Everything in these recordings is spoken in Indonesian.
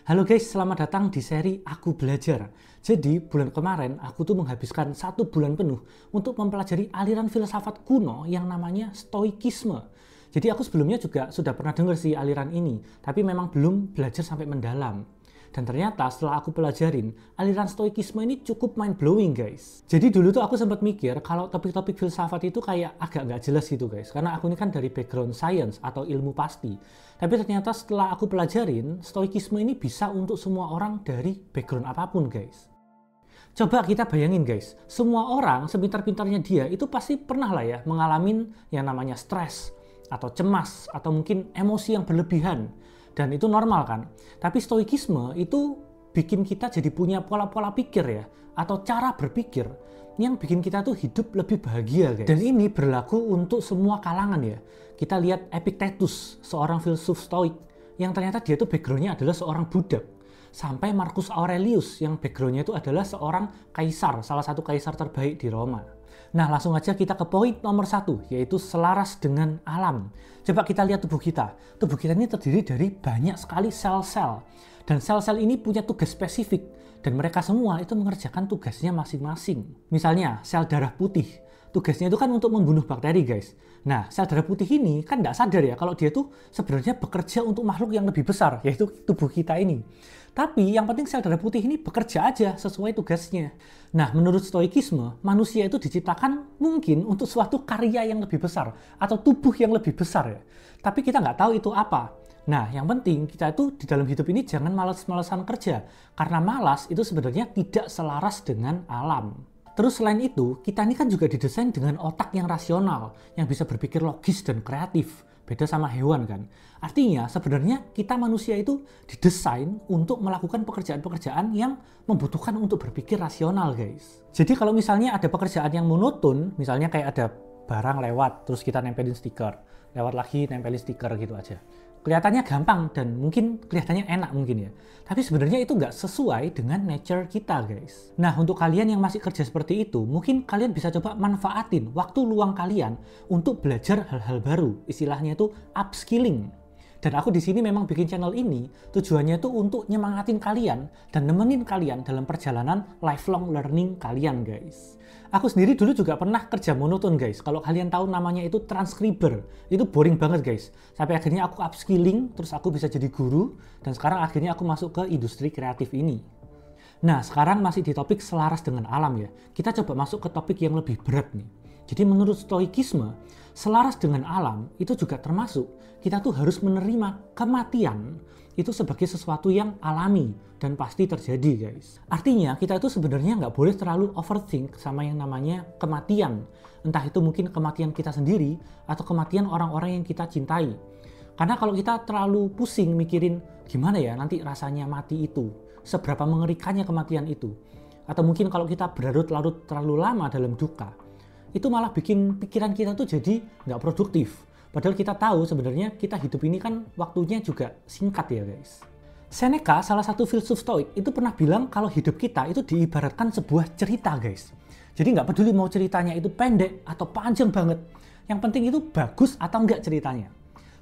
Halo guys, selamat datang di seri Aku Belajar. Jadi bulan kemarin aku tuh menghabiskan 1 bulan penuh untuk mempelajari aliran filsafat kuno yang namanya Stoikisme. Jadi aku sebelumnya juga sudah pernah dengar sih aliran ini, tapi memang belum belajar sampai mendalam. Dan ternyata setelah aku pelajarin, aliran Stoikisme ini cukup mind blowing guys. Jadi dulu tuh aku sempat mikir kalau topik-topik filsafat itu kayak agak nggak jelas gitu guys. Karena aku ini kan dari background science atau ilmu pasti. Tapi ternyata setelah aku pelajarin, Stoikisme ini bisa untuk semua orang dari background apapun guys. Coba kita bayangin guys, semua orang sepintar-pintarnya dia itu pasti pernah lah ya mengalami yang namanya stres, atau cemas, atau mungkin emosi yang berlebihan. Dan itu normal kan. Tapi stoikisme itu bikin kita jadi punya pola-pola pikir ya, atau cara berpikir yang bikin kita tuh hidup lebih bahagia guys. Dan ini berlaku untuk semua kalangan ya. Kita lihat Epictetus, seorang filsuf stoik yang ternyata dia tuh backgroundnya adalah seorang budak. Sampai Marcus Aurelius yang backgroundnya itu adalah seorang kaisar, salah satu kaisar terbaik di Roma. Nah langsung aja kita ke poin nomor 1, yaitu selaras dengan alam. Coba kita lihat tubuh kita. Tubuh kita ini terdiri dari banyak sekali sel-sel. Dan sel-sel ini punya tugas spesifik. Dan mereka semua itu mengerjakan tugasnya masing-masing. Misalnya sel darah putih. Tugasnya itu kan untuk membunuh bakteri guys. Nah sel darah putih ini kan tidak sadar ya kalau dia tuh sebenarnya bekerja untuk makhluk yang lebih besar, yaitu tubuh kita ini. Tapi yang penting sel darah putih ini bekerja aja sesuai tugasnya. Nah menurut stoikisme, manusia itu diciptakan mungkin untuk suatu karya yang lebih besar atau tubuh yang lebih besar ya. Tapi kita nggak tahu itu apa. Nah yang penting kita itu di dalam hidup ini jangan malas-malasan kerja. Karena malas itu sebenarnya tidak selaras dengan alam. Terus selain itu, kita ini kan juga didesain dengan otak yang rasional, yang bisa berpikir logis dan kreatif. Beda sama hewan kan. Artinya sebenarnya kita manusia itu didesain untuk melakukan pekerjaan-pekerjaan yang membutuhkan untuk berpikir rasional guys. Jadi kalau misalnya ada pekerjaan yang monoton, misalnya kayak ada barang lewat, terus kita nempelin stiker. Lewat lagi nempelin stiker gitu aja. Kelihatannya gampang dan mungkin kelihatannya enak mungkin ya. Tapi sebenarnya itu nggak sesuai dengan nature kita guys. Nah untuk kalian yang masih kerja seperti itu, mungkin kalian bisa coba manfaatin waktu luang kalian untuk belajar hal-hal baru. Istilahnya itu upskilling. Dan aku di sini memang bikin channel ini tujuannya itu untuk nyemangatin kalian dan nemenin kalian dalam perjalanan lifelong learning kalian guys. Aku sendiri dulu juga pernah kerja monoton guys. Kalau kalian tahu namanya itu transcriber, itu boring banget guys. Sampai akhirnya aku upskilling, terus aku bisa jadi guru, dan sekarang akhirnya aku masuk ke industri kreatif ini. Nah sekarang masih di topik selaras dengan alam ya. Kita coba masuk ke topik yang lebih berat nih. Jadi menurut stoikisme, selaras dengan alam itu juga termasuk kita tuh harus menerima kematian itu sebagai sesuatu yang alami dan pasti terjadi guys. Artinya kita itu sebenarnya nggak boleh terlalu overthink sama yang namanya kematian. Entah itu mungkin kematian kita sendiri atau kematian orang-orang yang kita cintai. Karena kalau kita terlalu pusing mikirin gimana ya nanti rasanya mati itu, seberapa mengerikannya kematian itu. Atau mungkin kalau kita berlarut-larut terlalu lama dalam duka, itu malah bikin pikiran kita tuh jadi nggak produktif. Padahal kita tahu sebenarnya kita hidup ini kan waktunya juga singkat ya guys. Seneca, salah satu filsuf stoik, itu pernah bilang kalau hidup kita itu diibaratkan sebuah cerita guys. Jadi nggak peduli mau ceritanya itu pendek atau panjang banget. Yang penting itu bagus atau enggak ceritanya.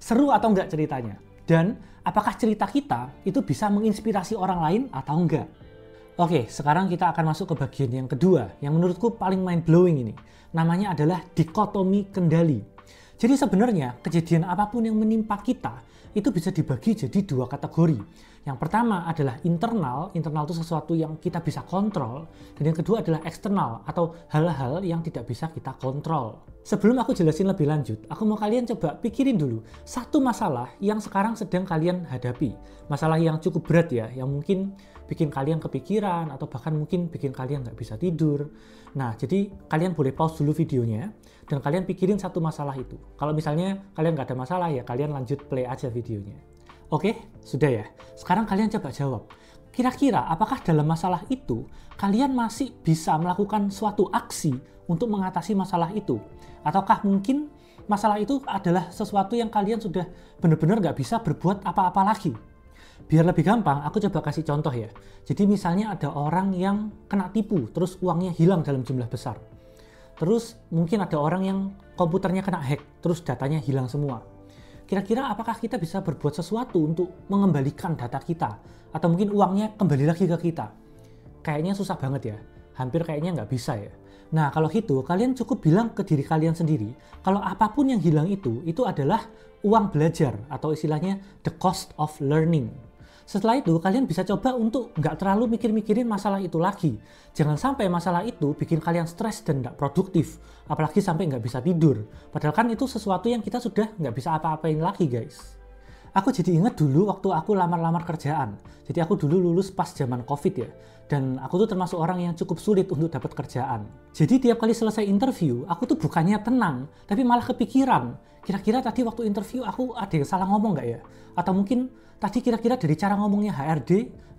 Seru atau enggak ceritanya. Dan apakah cerita kita itu bisa menginspirasi orang lain atau enggak. Oke, sekarang kita akan masuk ke bagian yang kedua, yang menurutku paling mind blowing ini. Namanya adalah dikotomi kendali. Jadi sebenarnya kejadian apapun yang menimpa kita itu bisa dibagi jadi 2 kategori. Yang pertama adalah internal itu sesuatu yang kita bisa kontrol. Dan yang kedua adalah eksternal atau hal-hal yang tidak bisa kita kontrol. Sebelum aku jelasin lebih lanjut, aku mau kalian coba pikirin dulu satu masalah yang sekarang sedang kalian hadapi. Masalah yang cukup berat ya, yang mungkin bikin kalian kepikiran atau bahkan mungkin bikin kalian nggak bisa tidur. Nah, jadi kalian boleh pause dulu videonya dan kalian pikirin satu masalah itu. Kalau misalnya kalian nggak ada masalah ya kalian lanjut play aja videonya. Oke, sudah ya. Sekarang kalian coba jawab. Kira-kira apakah dalam masalah itu kalian masih bisa melakukan suatu aksi untuk mengatasi masalah itu? Ataukah mungkin masalah itu adalah sesuatu yang kalian sudah benar-benar nggak bisa berbuat apa-apa lagi? Biar lebih gampang, aku coba kasih contoh ya. Jadi misalnya ada orang yang kena tipu, terus uangnya hilang dalam jumlah besar. Terus mungkin ada orang yang komputernya kena hack, terus datanya hilang semua. kira-kira apakah kita bisa berbuat sesuatu untuk mengembalikan data kita? Atau mungkin uangnya kembali lagi ke kita? Kayaknya susah banget ya, hampir kayaknya nggak bisa ya. Nah kalau gitu, kalian cukup bilang ke diri kalian sendiri, kalau apapun yang hilang itu adalah uang belajar, atau istilahnya the cost of learning. Setelah itu, kalian bisa coba untuk nggak terlalu mikir-mikirin masalah itu lagi. Jangan sampai masalah itu bikin kalian stres dan nggak produktif. Apalagi sampai nggak bisa tidur. Padahal kan itu sesuatu yang kita sudah nggak bisa apa-apain lagi, guys. Aku jadi ingat dulu waktu aku lamar-lamar kerjaan. Jadi aku dulu lulus pas zaman COVID ya. Dan aku tuh termasuk orang yang cukup sulit untuk dapat kerjaan. Jadi tiap kali selesai interview, aku tuh bukannya tenang, tapi malah kepikiran. Kira-kira tadi waktu interview aku ada yang salah ngomong nggak ya? Atau mungkin tadi kira-kira dari cara ngomongnya HRD,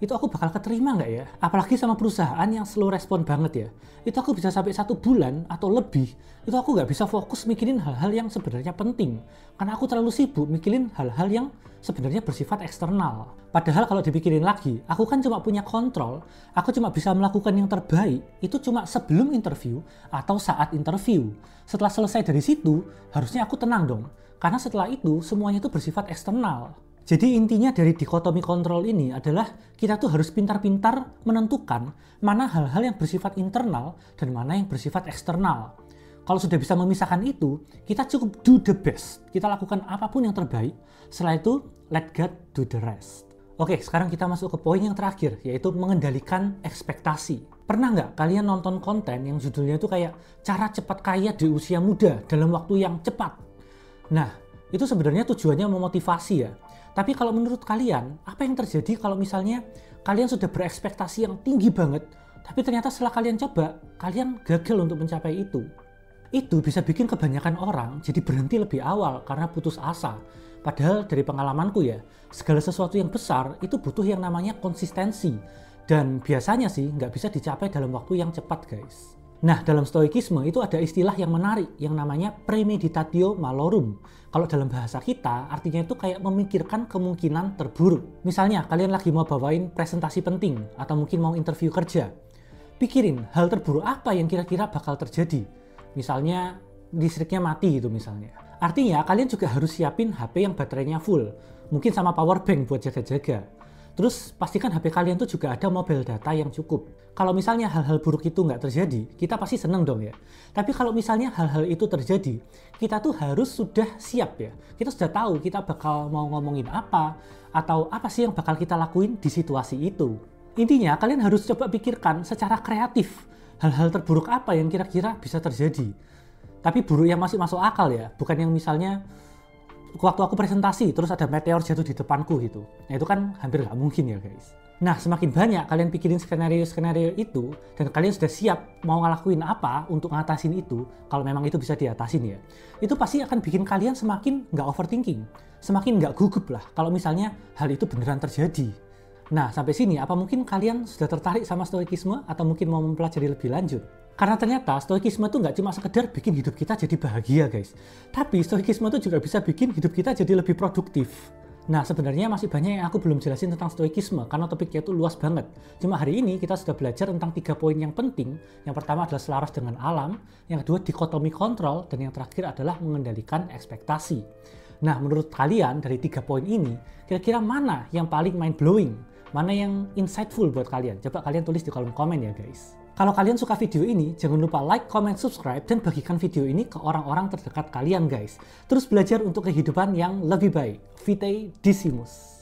itu aku bakal keterima nggak ya? Apalagi sama perusahaan yang slow respon banget ya. Itu aku bisa sampai 1 bulan atau lebih, itu aku nggak bisa fokus mikirin hal-hal yang sebenarnya penting. Karena aku terlalu sibuk mikirin hal-hal yang sebenarnya bersifat eksternal. Padahal kalau dipikirin lagi, aku kan cuma punya kontrol, aku cuma bisa melakukan yang terbaik, itu cuma sebelum interview atau saat interview. Setelah selesai dari situ, harusnya aku tenang dong. Karena setelah itu, semuanya itu bersifat eksternal. Jadi intinya dari dikotomi kontrol ini adalah kita tuh harus pintar-pintar menentukan mana hal-hal yang bersifat internal dan mana yang bersifat eksternal. Kalau sudah bisa memisahkan itu, kita cukup do the best. Kita lakukan apapun yang terbaik. Setelah itu, let God do the rest. Oke, sekarang kita masuk ke poin yang terakhir, yaitu mengendalikan ekspektasi. Pernah nggak kalian nonton konten yang judulnya itu kayak cara cepat kaya di usia muda dalam waktu yang cepat? Nah, itu sebenarnya tujuannya memotivasi ya. Tapi kalau menurut kalian, apa yang terjadi kalau misalnya kalian sudah berekspektasi yang tinggi banget, tapi ternyata setelah kalian coba, kalian gagal untuk mencapai itu? Itu bisa bikin kebanyakan orang jadi berhenti lebih awal karena putus asa. Padahal dari pengalamanku ya, segala sesuatu yang besar itu butuh yang namanya konsistensi. Dan biasanya sih nggak bisa dicapai dalam waktu yang cepat, guys. Nah, dalam stoikisme itu ada istilah yang menarik yang namanya premeditatio malorum. Kalau dalam bahasa kita, artinya itu kayak memikirkan kemungkinan terburuk. Misalnya, kalian lagi mau bawain presentasi penting atau mungkin mau interview kerja. Pikirin hal terburuk apa yang kira-kira bakal terjadi. Misalnya, listriknya mati gitu misalnya. Artinya, kalian juga harus siapin HP yang baterainya full. Mungkin sama power bank buat jaga-jaga. Terus pastikan HP kalian tuh juga ada mobile data yang cukup. Kalau misalnya hal-hal buruk itu nggak terjadi, kita pasti seneng dong ya. Tapi kalau misalnya hal-hal itu terjadi, kita tuh harus sudah siap ya. Kita sudah tahu kita bakal mau ngomongin apa, atau apa sih yang bakal kita lakuin di situasi itu. Intinya kalian harus coba pikirkan secara kreatif, hal-hal terburuk apa yang kira-kira bisa terjadi. Tapi buruk yang masih masuk akal ya, bukan yang misalnya waktu aku presentasi terus ada meteor jatuh di depanku gitu. Nah itu kan hampir nggak mungkin ya guys. Nah semakin banyak kalian pikirin skenario-skenario itu dan kalian sudah siap mau ngelakuin apa untuk ngatasin itu, kalau memang itu bisa diatasin ya, itu pasti akan bikin kalian semakin nggak overthinking, semakin nggak gugup lah kalau misalnya hal itu beneran terjadi. Nah sampai sini apa mungkin kalian sudah tertarik sama stoikisme atau mungkin mau mempelajari lebih lanjut? Karena ternyata stoikisme itu nggak cuma sekedar bikin hidup kita jadi bahagia guys. Tapi stoikisme itu juga bisa bikin hidup kita jadi lebih produktif. Nah sebenarnya masih banyak yang aku belum jelasin tentang stoikisme karena topiknya itu luas banget. Cuma hari ini kita sudah belajar tentang 3 poin yang penting. Yang pertama adalah selaras dengan alam, yang kedua dikotomi kontrol, dan yang terakhir adalah mengendalikan ekspektasi. Nah menurut kalian dari 3 poin ini, kira-kira mana yang paling mind blowing? Mana yang insightful buat kalian? Coba kalian tulis di kolom komen ya guys. Kalau kalian suka video ini, jangan lupa like, comment, subscribe, dan bagikan video ini ke orang-orang terdekat kalian guys. Terus belajar untuk kehidupan yang lebih baik. Vitae Decimus.